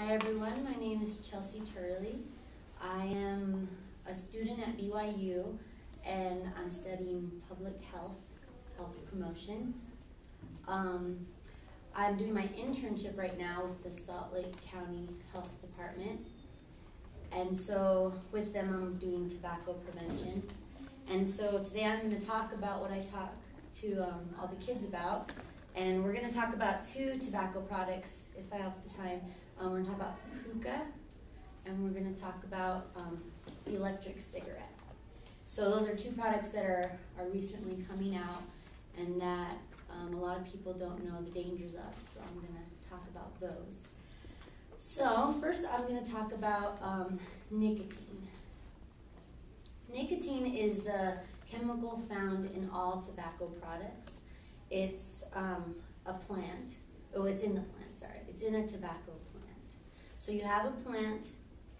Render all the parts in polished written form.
Hi everyone, my name is Chelsea Turley. I am a student at BYU and I'm studying public health promotion. I'm doing my internship right now with the Salt Lake County Health Department. And so with them I'm doing tobacco prevention. And so today I'm going to talk about what I talk to all the kids about. And we're going to talk about two tobacco products, if I have the time. We're going to talk about hookah, and we're going to talk about the electric cigarette. So those are two products that are recently coming out, and that a lot of people don't know the dangers of, so I'm going to talk about those. So first I'm going to talk about nicotine. Nicotine is the chemical found in all tobacco products. It's a plant. Oh, it's in the plant, sorry. It's in a tobacco plant. So you have a plant,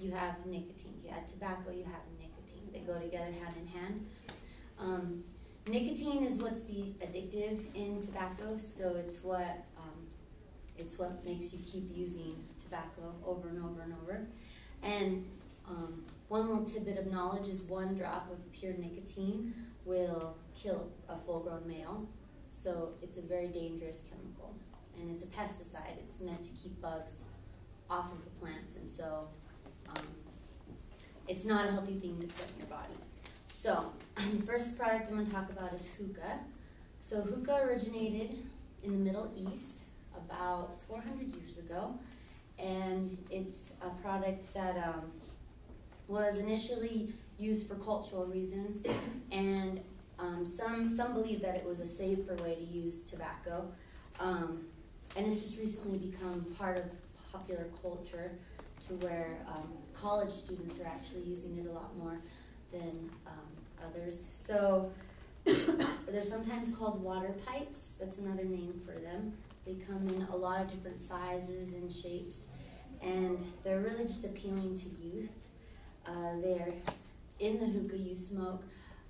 you have nicotine. You add tobacco, you have nicotine. They go together hand in hand. Nicotine is what's the addictive in tobacco, so it's what makes you keep using tobacco over and over and over. And one little tidbit of knowledge is 1 drop of pure nicotine will kill a full-grown male. So it's a very dangerous chemical, and it's a pesticide. It's meant to keep bugs off of the plants, and so it's not a healthy thing to put in your body. So the first product I'm going to talk about is hookah. So hookah originated in the Middle East about 400 years ago, and it's a product that was initially used for cultural reasons, and some believe that it was a safer way to use tobacco, and it's just recently become part of popular culture to where college students are actually using it a lot more than others. So they're sometimes called water pipes. That's another name for them. They come in a lot of different sizes and shapes, and they're really just appealing to youth. They're in the hookah you smoke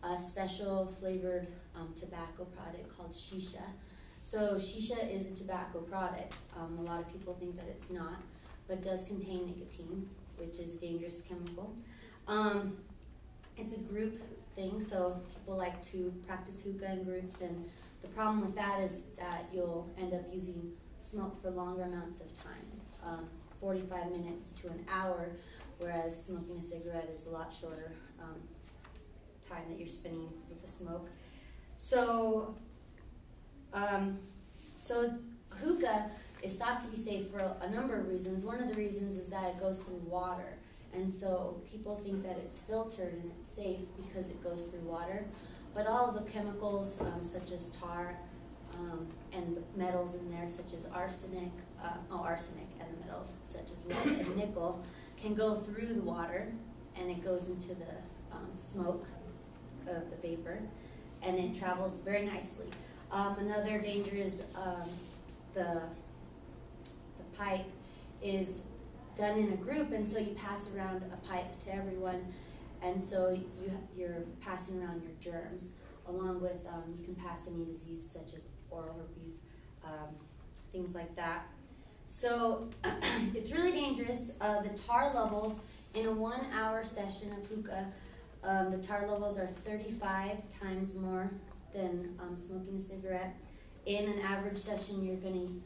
a special flavored tobacco product called shisha. So shisha is a tobacco product. A lot of people think that it's not, but it does contain nicotine, which is a dangerous chemical. It's a group thing, so people like to practice hookah in groups, and the problem with that is that you'll end up using smoke for longer amounts of time, 45 minutes to an hour, whereas smoking a cigarette is a lot shorter time that you're spending with the smoke. So, so hookah is thought to be safe for a number of reasons. One of the reasons is that it goes through water, and so people think that it's filtered and it's safe because it goes through water. But all of the chemicals, such as tar and the metals in there, such as arsenic and the metals such as lead and nickel, can go through the water, and it goes into the smoke of the vapor, and it travels very nicely. Another danger is the pipe is done in a group, and so you pass around a pipe to everyone, and so you're passing around your germs, along with you can pass any disease such as oral herpes, things like that. So it's really dangerous. The tar levels in a 1-hour session of hookah, the tar levels are 35 times more than smoking a cigarette. In an average session, you're going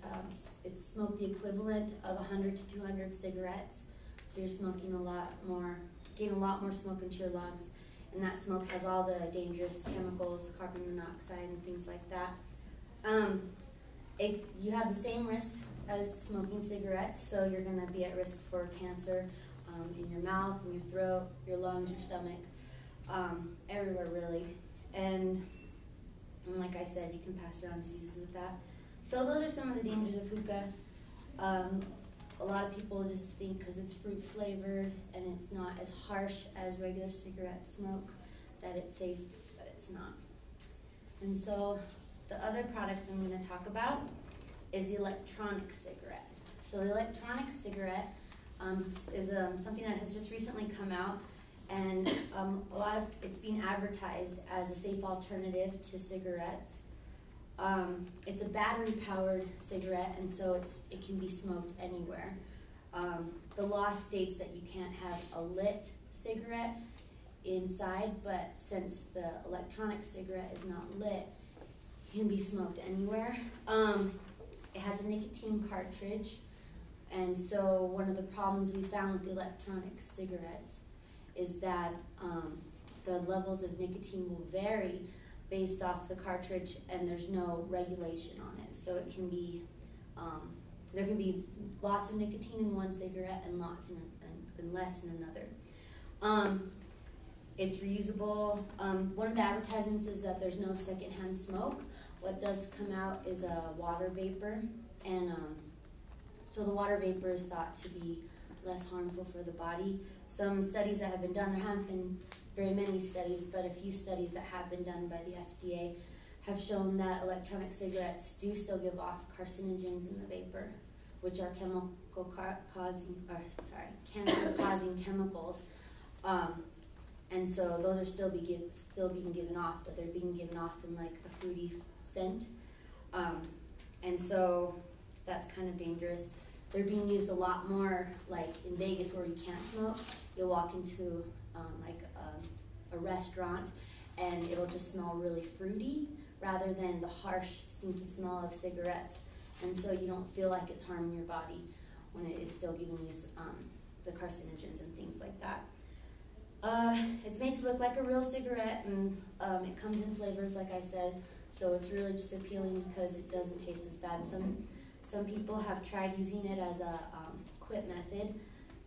to smoke the equivalent of 100 to 200 cigarettes. So you're smoking a lot more, getting a lot more smoke into your lungs, and that smoke has all the dangerous chemicals, carbon monoxide and things like that. You have the same risk as smoking cigarettes, so you're going to be at risk for cancer in your mouth, in your throat, your lungs, your stomach, everywhere really. And like I said, you can pass around diseases with that. So those are some of the dangers of hookah. A lot of people just think because it's fruit flavored and it's not as harsh as regular cigarette smoke that it's safe, but it's not. And so the other product I'm going to talk about is the electronic cigarette. So the electronic cigarette is something that has just recently come out, and it's being advertised as a safe alternative to cigarettes. It's a battery-powered cigarette, and so it can be smoked anywhere. The law states that you can't have a lit cigarette inside, but since the electronic cigarette is not lit, it can be smoked anywhere. It has a nicotine cartridge, and so one of the problems we found with the electronic cigarettes is that the levels of nicotine will vary based off the cartridge, and there's no regulation on it. So it can be, there can be lots of nicotine in one cigarette and lots and less in another. It's reusable. One of the advertisements is that there's no secondhand smoke. What does come out is a water vapor, and so the water vapor is thought to be less harmful for the body. Some studies that have been done, there haven't been very many studies, but a few studies that have been done by the FDA have shown that electronic cigarettes do still give off carcinogens in the vapor, which are cancer-causing chemicals. And so those are still being given off, but they're being given off in like a fruity scent. And so that's kind of dangerous. They're being used a lot more, like in Vegas where you can't smoke. You'll walk into a restaurant and it'll just smell really fruity rather than the harsh, stinky smell of cigarettes. And so you don't feel like it's harming your body when it is still giving you the carcinogens and things like that. It's made to look like a real cigarette, and it comes in flavors, like I said, so it's really just appealing because it doesn't taste as bad. Some people have tried using it as a quit method,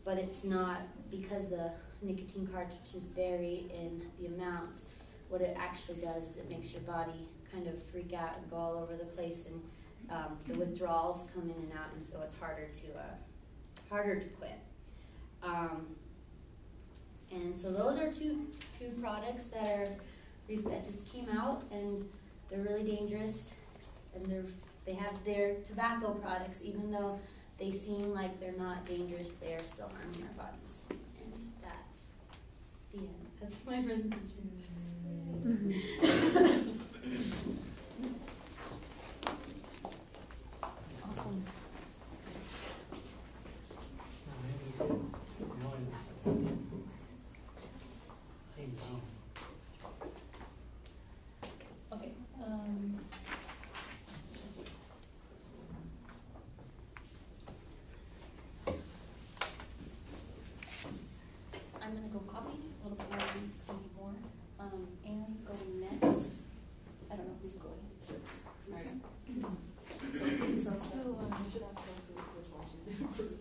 but it's not, because the nicotine cartridges vary in the amount. What it actually does is it makes your body kind of freak out and go all over the place, and the withdrawals come in and out, and so it's harder to quit. And so those are two products that just came out, and they're really dangerous, and they have their tobacco products, even though they seem like they're not dangerous, they are still harming our bodies. And that's the end. That's my presentation. Awesome. Okay. I'm gonna go copy a little bit more of these, maybe more. Anne's going next. I don't know who's going. Right. So you should ask her which one she did first.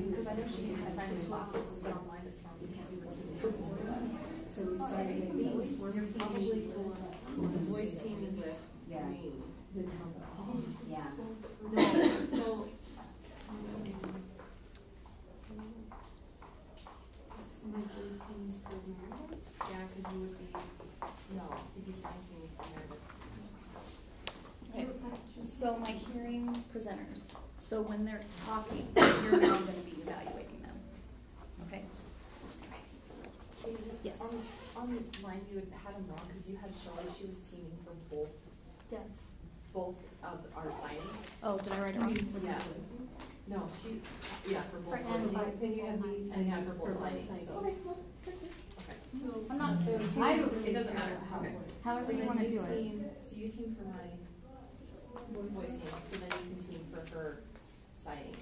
Because I know she assigned me classes online, it's not because you were teaming for both of us. So we started we're probably the voice team is with me. Didn't help at all. Yeah. No, so just my voice team is for Meredith? Yeah, because you would be you'd be signed to me for Meredith. Okay. So my hearing presenters. So when they're talking, you're now going to be evaluating them. Okay? Yes. Online, you had them wrong because you had Shelley. She was teaming for both of our signing. Oh, did I write it wrong? Yeah. No, for both. Then you have these. And for both signings. So. Okay. So I'm not so. it doesn't matter how. Okay. However you want to do it. So you team for my voicing, so then you can team for her signing.